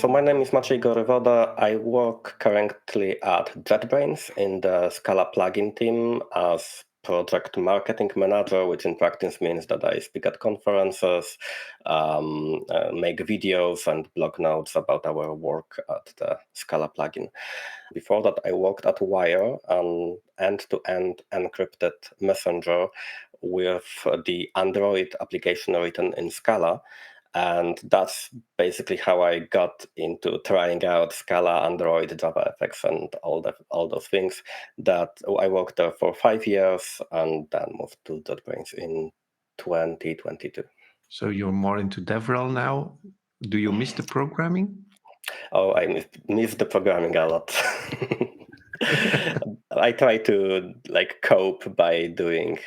So my name is Maciej Gorywoda. I work currently at JetBrains in the Scala plugin team as project marketing manager, which in practice means that I speak at conferences, make videos and blog notes about our work at the Scala plugin. Before that, I worked at Wire, an end-to-end encrypted messenger with the Android application written in Scala. And that's basically how I got into trying out Scala, Android, JavaFX, and all those things. That I worked there for 5 years and then moved to JetBrains in 2022. So you're more into DevRel now. Do you miss the programming? Oh, I miss the programming a lot. I try to cope by doing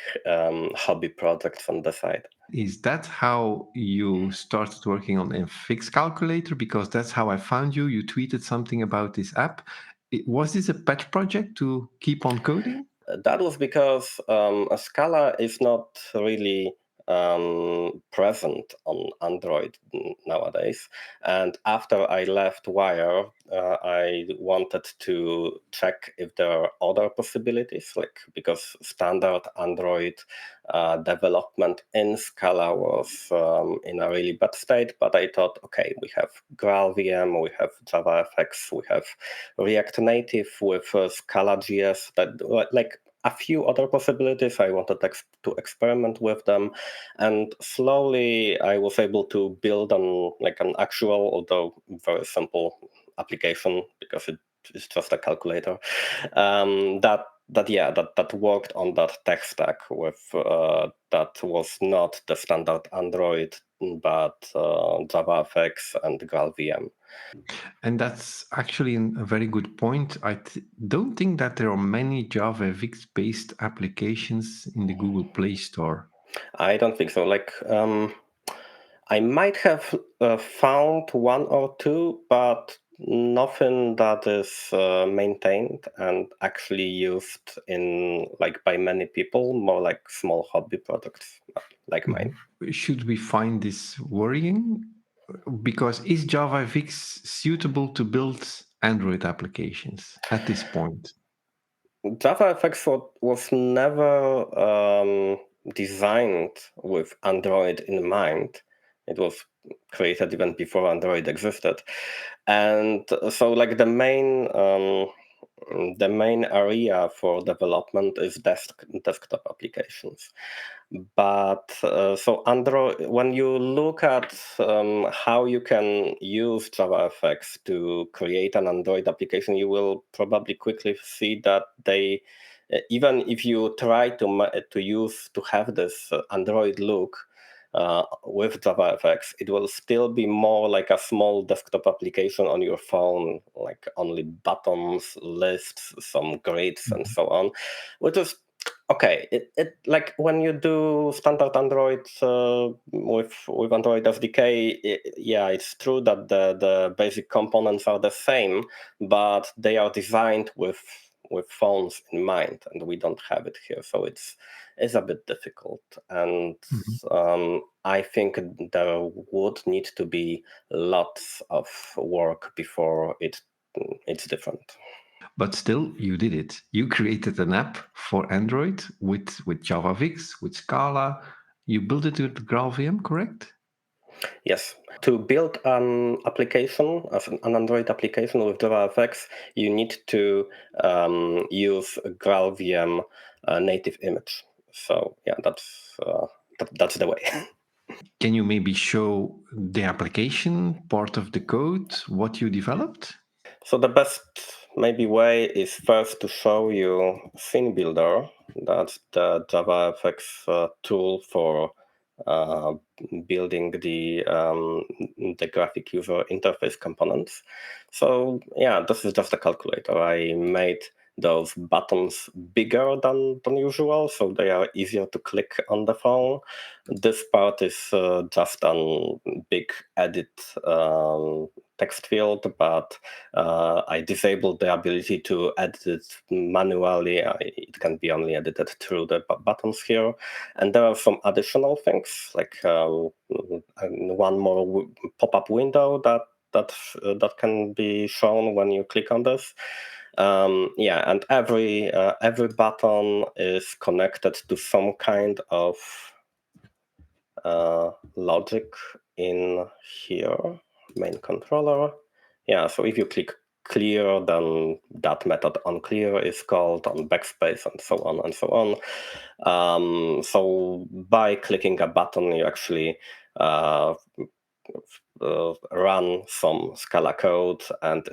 hobby projects on the side. Is that how you started working on FxCalculator? Because that's how I found you. You tweeted something about this app. Was this a pet project to keep on coding? That was because Scala is not really present on Android nowadays. And after I left Wire, I wanted to check if there are other possibilities, because standard Android development in Scala was in a really bad state. But I thought, okay, we have GraalVM, we have JavaFX, we have React Native with Scala.js, that a few other possibilities. I wanted to experiment with them, and slowly I was able to build an actual, although very simple application, because it's just a calculator that worked on that tech stack with that was not the standard Android, but JavaFX and GraalVM. And that's actually a very good point. I don't think that there are many JavaFX-based applications in the Google Play Store. I don't think so. I might have found one or two, but nothing that is maintained and actually used in by many people. More like small hobby projects like mine. Should we find this worrying? Because is JavaFX suitable to build Android applications at this point? JavaFX was never designed with Android in mind. It was created even before Android existed, and so the main area for development is desktop applications. But so Android, when you look at how you can use JavaFX to create an Android application, you will probably quickly see that they, even if you try to have this Android look with JavaFX, it will still be more like a small desktop application on your phone, like only buttons, lists, some grids, and so on, which is okay. It like when you do standard Android with Android SDK, yeah, it's true that the basic components are the same, but they are designed with phones in mind, and we don't have it here, so it's a bit difficult. And I think there would need to be lots of work before it's different. But still, you did it. You created an app for Android with JavaFX, with Scala. You built it with GraalVM, correct? Yes. To build an application, as an Android application with JavaFX, you need to use GraalVM Native Image. So yeah, that's the way. Can you maybe show the application, part of the code, what you developed? So the best maybe way is first to show you Scene Builder. That's the JavaFX tool for building the graphic user interface components. So yeah, this is just a calculator. I made those buttons bigger than usual, so they are easier to click on the phone. This part is just a big edit text field, but I disabled the ability to edit it manually. It can be only edited through the buttons here. And there are some additional things, like one more pop-up window that that can be shown when you click on this. Yeah, and every button is connected to some kind of logic in here, main controller. Yeah, so if you click clear, then that method onClear is called, on backspace, and so on and so on. So by clicking a button, you actually run some Scala code, and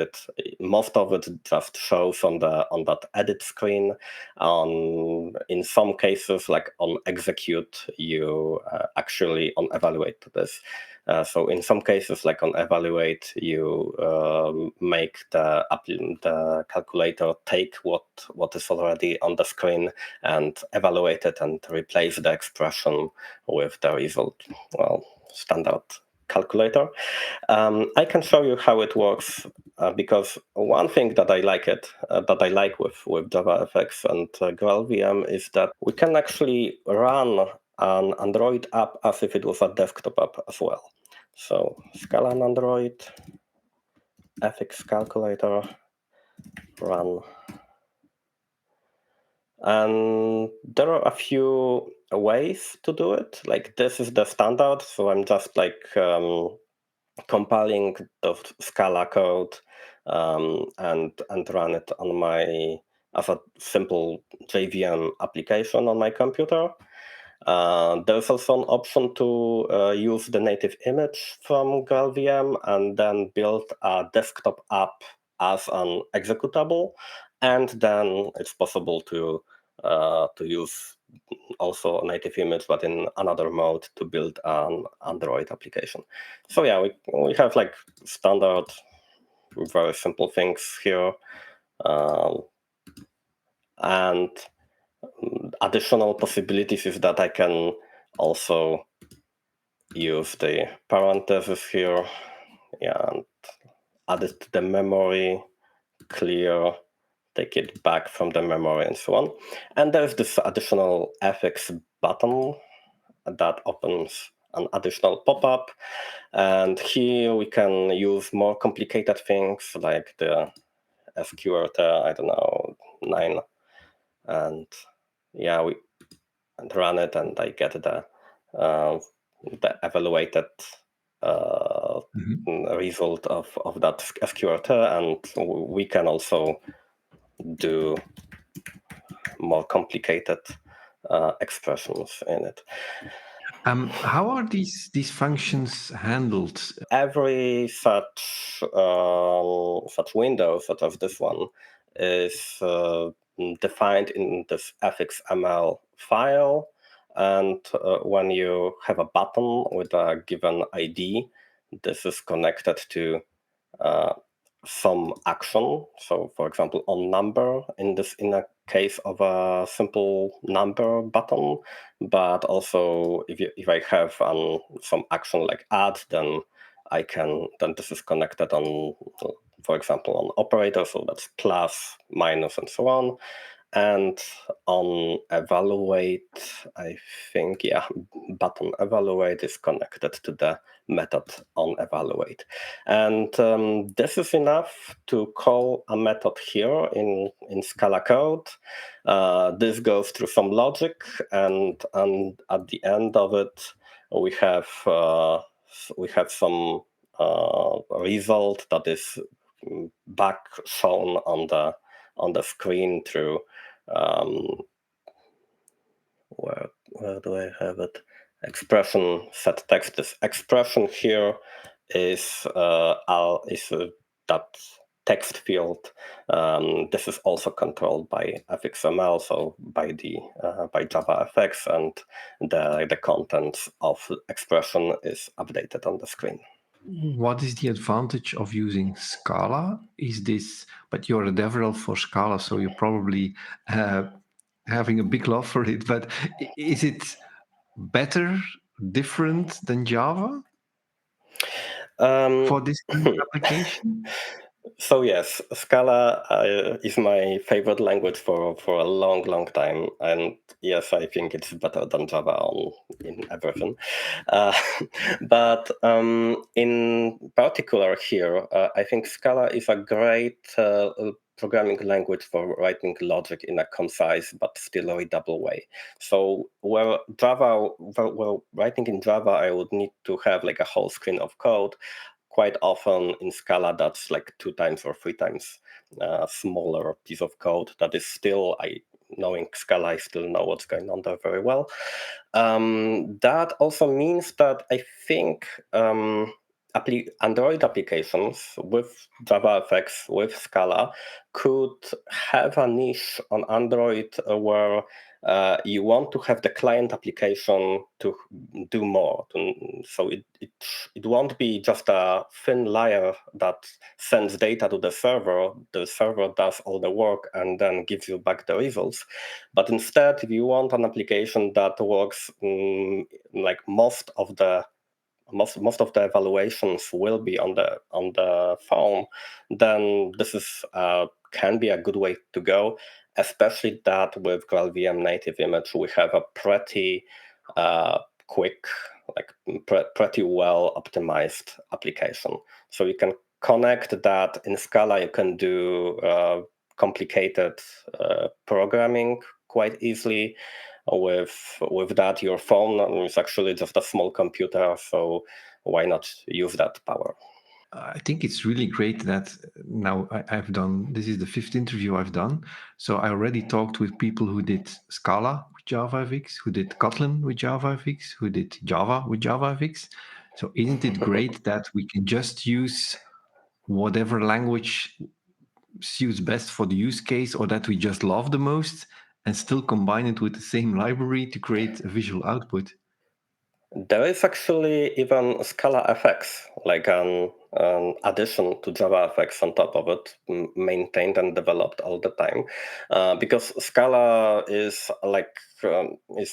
most of it just shows on that edit screen. In some cases, like on execute, you actually on evaluate this. So in some cases, like on evaluate, you make the calculator take what is already on the screen and evaluate it and replace the expression with the result. Well, standard calculator. I can show you how it works because one thing that I like with JavaFX and GraalVM is that we can actually run an Android app as if it was a desktop app as well. So Scala on Android, FxCalculator, run. And there are a few ways to do it. Like this is the standard, so I'm just like compiling the Scala code and run it on as a simple JVM application on my computer. There's also an option to use the native image from GraalVM and then build a desktop app as an executable, and then it's possible to use also a native image, but in another mode, to build an Android application. So yeah, we have like standard, very simple things here, and additional possibilities is that I can also use the parentheses here, yeah, and add it to the memory, clear, take it back from the memory, and so on. And there's this additional FX button that opens an additional pop-up, and here we can use more complicated things like the FQRT, I don't know, 9, and yeah, we run it, and I get the evaluated result of that FQRT, and we can also do more complicated expressions in it. How are these functions handled? Every such window, such as this one, is defined in this FXML file. And when you have a button with a given ID, this is connected to some action. So, for example, on number in a case of a simple number button, but also if I have some action like add, then this is connected on, for example, on operator, so that's plus, minus, and so on. And on evaluate, I think, yeah, button evaluate is connected to the method on evaluate. And this is enough to call a method here in Scala code. This goes through some logic, and at the end of it, we have some result that is back shown on the screen through where do I have it? Expression set text. This expression here is that text field. This is also controlled by FXML, so by JavaFX, and the contents of expression is updated on the screen. What is the advantage of using Scala? But you're a developer for Scala, so you're probably having a big love for it. But is it better, different than Java for this kind of application? So yes, Scala is my favorite language for a long time, and yes, I think it's better than Java in everything. Uh, but in particular here, I think Scala is a great programming language for writing logic in a concise but still readable way. So where writing in Java, I would need to have like a whole screen of code. Quite often in Scala, that's like 2 times or 3 times smaller piece of code that is still, knowing Scala, I still know what's going on there very well. That also means that I think Android applications with JavaFX, with Scala, could have a niche on Android where you want to have the client application to do more. So it won't be just a thin layer that sends data to the server. The server does all the work and then gives you back the results. But instead, if you want an application that works like most of the evaluations will be on the phone, then this is can be a good way to go. Especially that with GraalVM Native Image, we have a pretty quick, like pretty well optimized application. So you can connect that in Scala. You can do complicated programming quite easily. With that, your phone is actually just a small computer, so why not use that power? I think it's really great that now I've done, this is the fifth interview I've done. So I already talked with people who did Scala with JavaFX, who did Kotlin with JavaFX, who did Java with JavaFX. So isn't it great that we can just use whatever language suits best for the use case or that we just love the most and still combine it with the same library to create a visual output? There is actually even ScalaFX, like an addition to JavaFX on top of it, maintained and developed all the time, because Scala is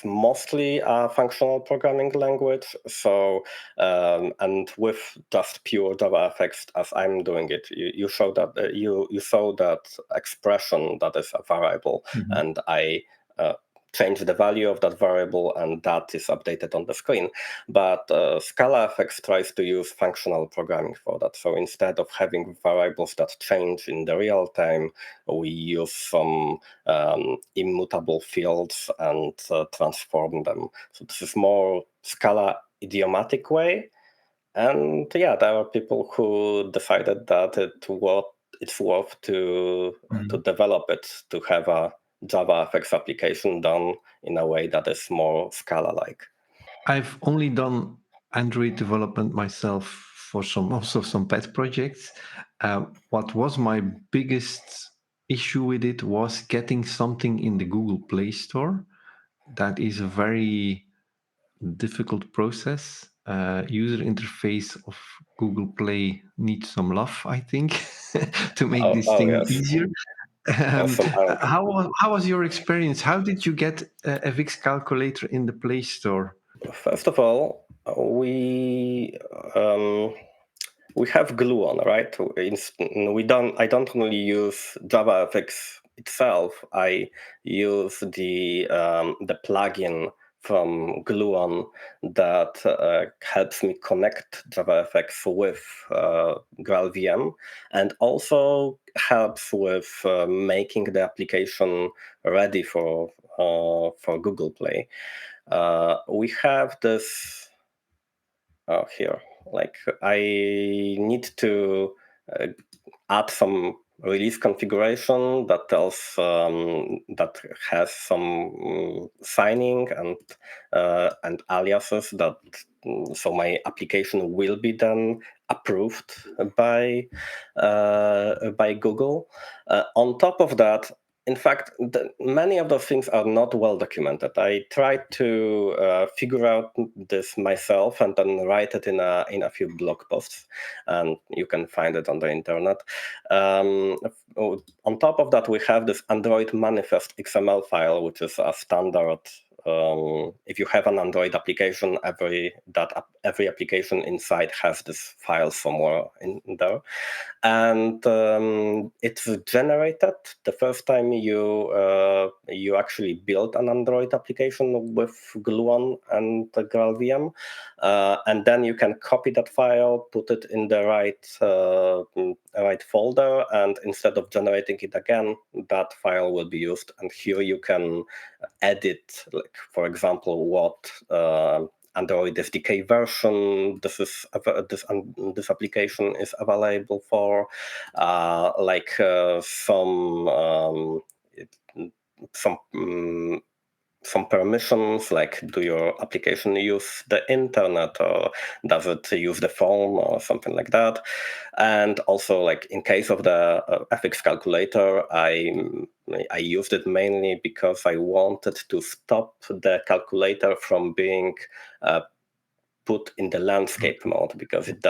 mostly a functional programming language. So and with just pure JavaFX, as I'm doing it, you show that you saw that expression that is a variable, Mhm. and I. Change the value of that variable, and that is updated on the screen. But ScalaFX tries to use functional programming for that. So instead of having variables that change in the real time, we use some immutable fields and transform them. So this is more Scala idiomatic way. And yeah, there are people who decided that it's worth to Mhm. develop it, to have a JavaFX application done in a way that is more Scala-like. I've only done Android development myself for some pet projects. What was my biggest issue with it was getting something in the Google Play Store. That is a very difficult process. User interface of Google Play needs some love, I think, to make this Oh thing yes, easier. Um, somehow. how was your experience? How did you get FxCalculator in the Play Store? First of all, um, we have Gluon, right? I don't only use JavaFX itself. I use the plugin from Gluon that helps me connect JavaFX with GraalVM, and also helps with making the application ready for Google Play. We have this here. Like I need to uh, add some release configuration that tells that has some signing and aliases that so my application will be then approved by Google. On top of that, in fact, many of those things are not well documented. I tried to figure out this myself and then write it in a few blog posts, and you can find it on the internet. On top of that, we have this Android manifest XML file, which is a standard if you have an Android application, every application inside has this file somewhere in there, and it's generated the first time you actually build an Android application with Gluon and GraalVM, and then you can copy that file, put it in the right folder, and instead of generating it again, that file will be used. And here you can edit, like for example, what Android SDK version this application is available for, some permissions, like do your application use the internet or does it use the phone or something like that. And also, like in case of the FxCalculator, I used it mainly because I wanted to stop the calculator from being put in the landscape mode, because it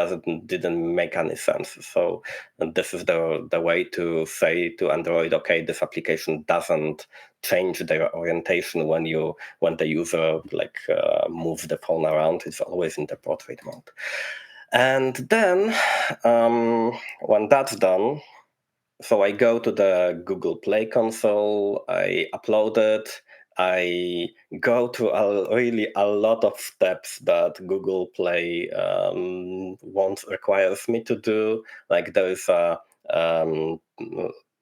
didn't make any sense. So this is the way to say to Android, okay, this application doesn't change their orientation when the user moves the phone around. It's always in the portrait mode. And then when that's done, so I go to the Google Play console, I upload it, I go through really a lot of steps that Google Play requires me to do. Like there is a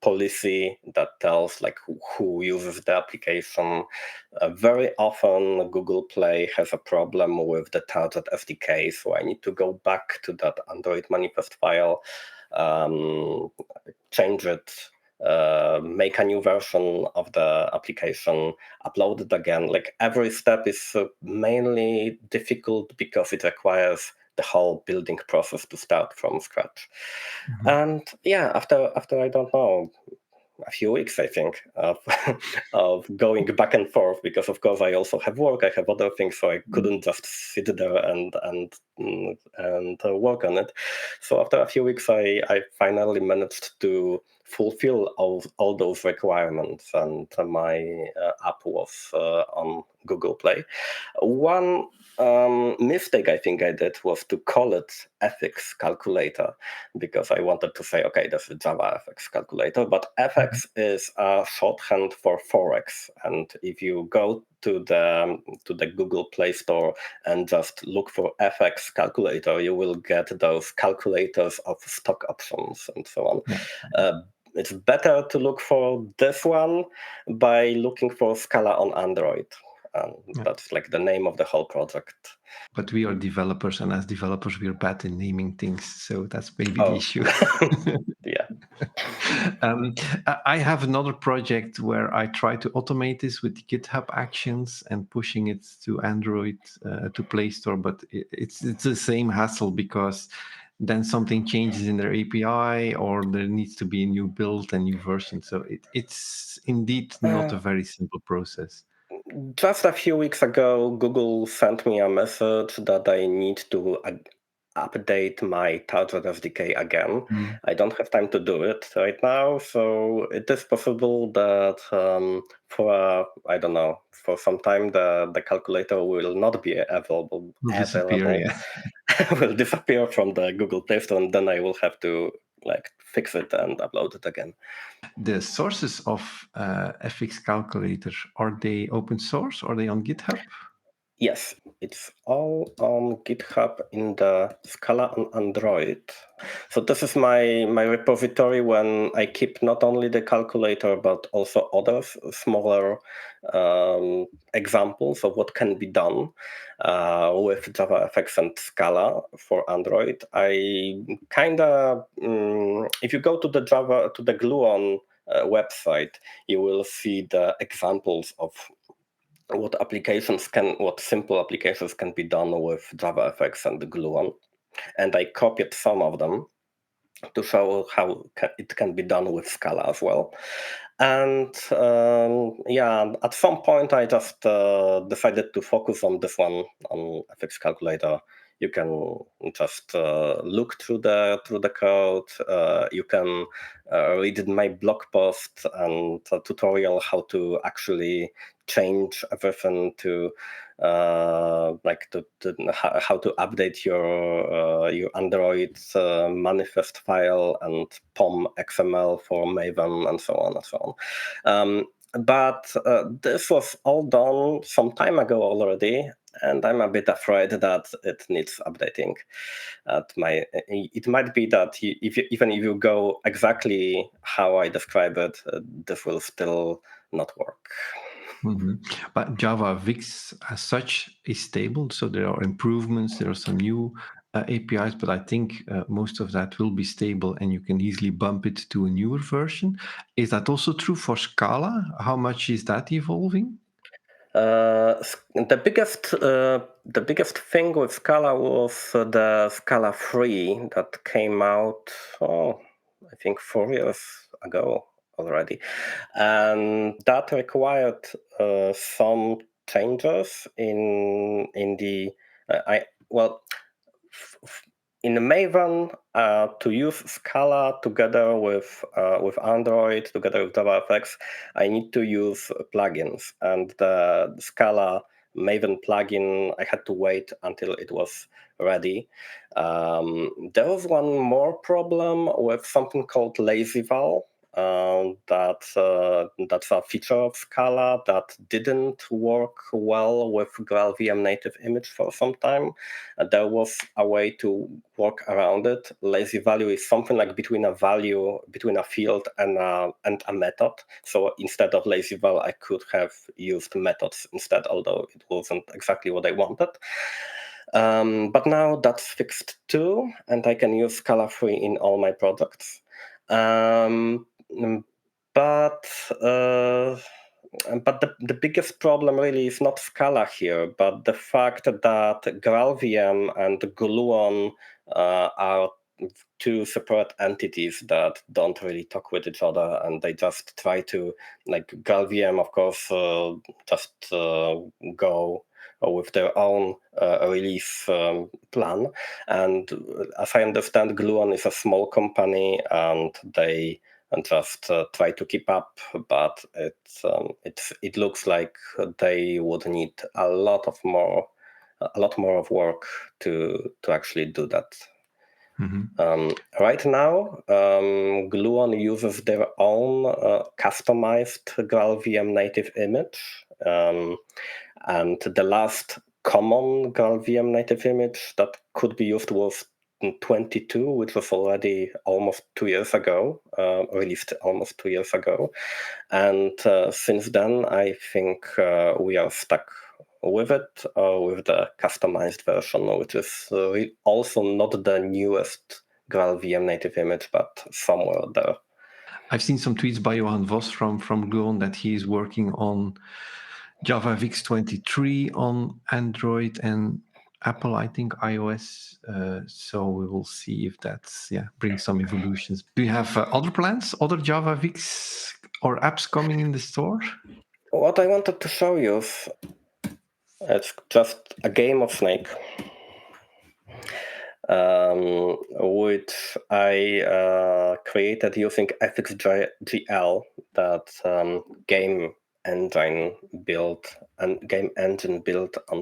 policy that tells like who uses the application. Very often Google Play has a problem with the target SDK, so I need to go back to that Android manifest file, change it, make a new version of the application, upload it again. Like every step is mainly difficult because it requires the whole building process to start from scratch. Mm-hmm. And yeah, after I don't know, a few weeks, I think, of going back and forth, because of course I also have work, I have other things, so I couldn't just sit there and work on it. So after a few weeks, I finally managed to fulfill all those requirements, and my app was on Google Play. One mistake I think I did was to call it FxCalculator, because I wanted to say, okay, this is JavaFX calculator, but FX is a shorthand for Forex. And if you go to the Google Play Store and just look for FxCalculator, you will get those calculators of stock options and so on. Yeah. It's better to look for this one by looking for Scala on Android. That's like the name of the whole project. But we are developers, and as developers, we are bad in naming things. So that's maybe the issue. Yeah. I have another project where I try to automate this with GitHub Actions and pushing it to Android, to Play Store. But it's the same hassle, because then something changes in their API, or there needs to be a new build and new version. So it's indeed not a very simple process. Just a few weeks ago, Google sent me a message that I need to update my target SDK again. I don't have time to do it right now, so it is possible that for some time the calculator will not be available. Will disappear from the Google Play Store, and then I will have to fix it and upload it again. The sources of FxCalculator, are they open source? Are they on GitHub? Yes, it's all on GitHub in the Scala on Android. So this is my repository when I keep not only the calculator, but also other smaller examples of what can be done with JavaFX and Scala for Android. I if you go to the Gluon website, you will see the examples of what simple applications can be done with JavaFX and Gluon. And I copied some of them to show how it can be done with Scala as well. And at some point I just decided to focus on this one, on FxCalculator, You can just look through the code. You can read my blog post and a tutorial how to actually change everything to how to update your Android manifest file and POM XML for Maven and so on and so on. But this was all done some time ago already, and I'm a bit afraid that it needs updating. It might be that even if you go exactly how I describe it, this will still not work. But JavaFX as such is stable, so there are improvements, there are some new APIs, but I think most of that will be stable and you can easily bump it to a newer version. Is that also true for Scala? How much is that evolving? The biggest thing with Scala was the Scala 3 that came out, I think 4 years ago already, and that required some changes in the in the Maven, to use Scala together with Android, together with JavaFX, I need to use plugins. And the Scala Maven plugin, I had to wait until it was ready. There was one more problem with something called lazyval. That's a feature of Scala that didn't work well with GraalVM Native Image for some time. There was a way to work around it. Lazy value is something like between a value, between a field and a method. So instead of lazy val, I could have used methods instead, although it wasn't exactly what I wanted. But now that's fixed too, and I can use Scala 3 in all my projects. But the biggest problem really is not Scala here, but the fact that GraalVM and Gluon are two separate entities that don't really talk with each other, and they just try to, like GraalVM, of course, just go with their own release plan. And as I understand, Gluon is a small company, and they just try to keep up, but it looks like they would need a lot more of work to actually do that. Right now, Gluon uses their own customized GraalVM Native Image, and the last common GraalVM Native Image that could be used was 22, which was already almost 2 years ago, released almost 2 years ago. And since then, I think we are stuck with it, with the customized version, which is also not the newest GraalVM Native Image, but somewhere there. I've seen some tweets by Johan Vos from Gluon that he is working on JavaFX 23 on Android and Apple, I think, iOS. So we will see if that's brings some evolutions. Do you have other plans, other JavaFX or apps coming in the store? What I wanted to show you is it's just a game of Snake, which I created using FxGL, that game engine built on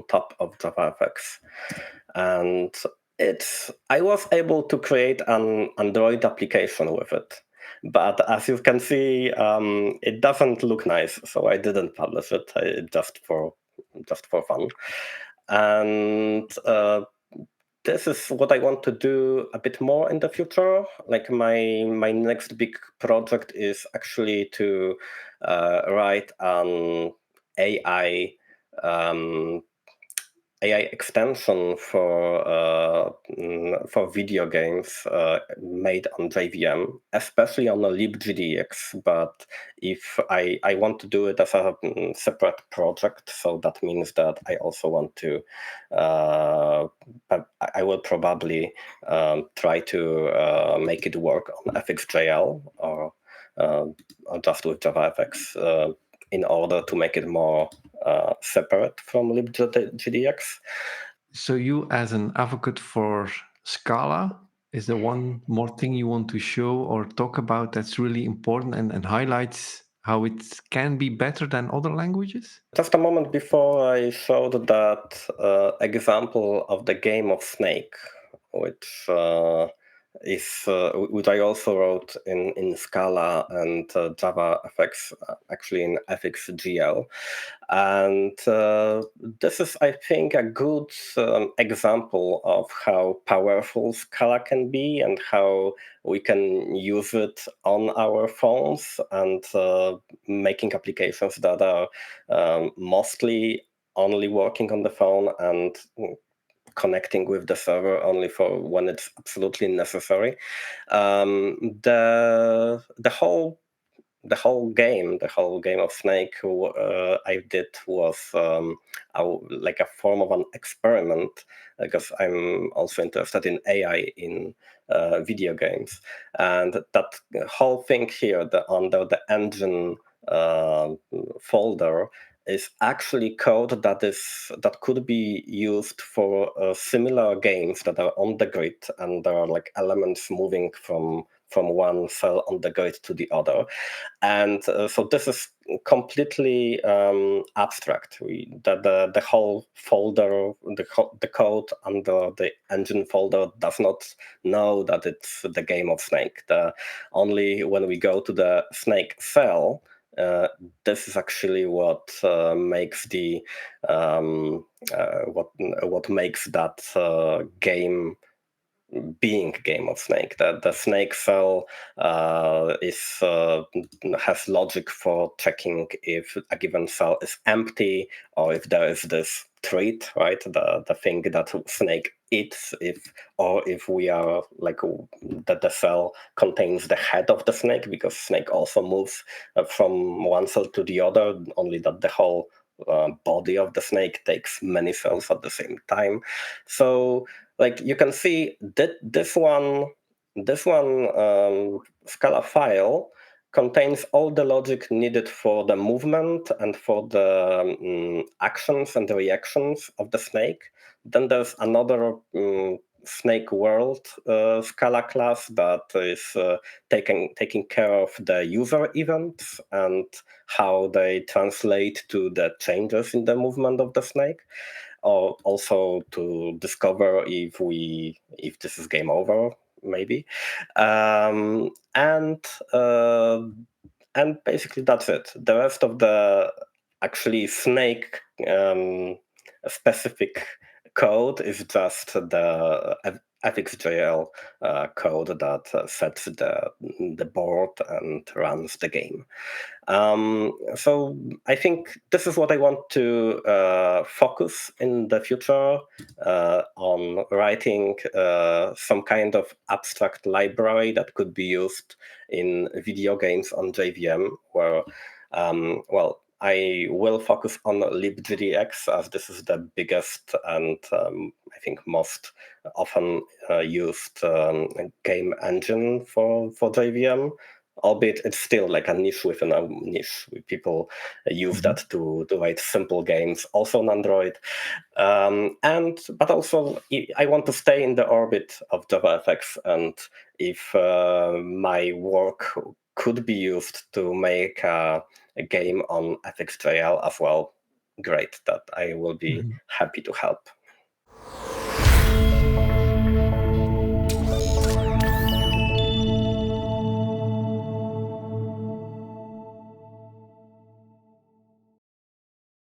top of JavaFX. And I was able to create an Android application with it. But as you can see, it doesn't look nice, so I didn't publish it, just for fun. And this is what I want to do a bit more in the future. Like my next big project is actually to write an AI extension for video games made on JVM, especially on a libgdx. But if I want to do it as a separate project, so that means that I also want to. I will probably try to make it work on FxJL or just with JavaFX in order to make it more separate from libgdx. So you, as an advocate for Scala, is there one more thing you want to show or talk about that's really important and highlights how it can be better than other languages? Just a moment before I showed that example of the game of Snake, which which I also wrote in Scala and JavaFX, actually in FxGL. And this is, I think, a good example of how powerful Scala can be and how we can use it on our phones and making applications that are mostly only working on the phone and connecting with the server only for when it's absolutely necessary. The whole game of Snake I did was like a form of an experiment, because I'm also interested in AI in video games, and that whole thing here, under the engine folder, is actually code that could be used for similar games that are on the grid, and there are like elements moving from one cell on the grid to the other. And so this is completely abstract. The whole folder, the code under the engine folder does not know that it's the game of Snake. Only when we go to the Snake cell, this is actually what makes what makes that game being game of Snake. The Snake cell has logic for checking if a given cell is empty, or if there is this treat, right? The thing that Snake eats, if we are like that the cell contains the head of the snake, because Snake also moves from one cell to the other, only that the whole body of the snake takes many cells at the same time. So like you can see that this one Scala file contains all the logic needed for the movement and for the actions and the reactions of the snake. Then there's another snake world Scala class that is taking care of the user events and how they translate to the changes in the movement of the snake, or also to discover if this is game over, maybe. And basically that's it. The rest of the actually Snake specific code is just the FXJL code that sets the board and runs the game. So I think this is what I want to focus in the future on, writing some kind of abstract library that could be used in video games on JVM, where, well, I will focus on libgdx, as this is the biggest and I think most often used game engine for JVM. Albeit it's still like a niche within a niche. People use that to write simple games, also on Android. But also I want to stay in the orbit of JavaFX, and if my work could be used to make a game on FXJL as well, great, that I will be happy to help.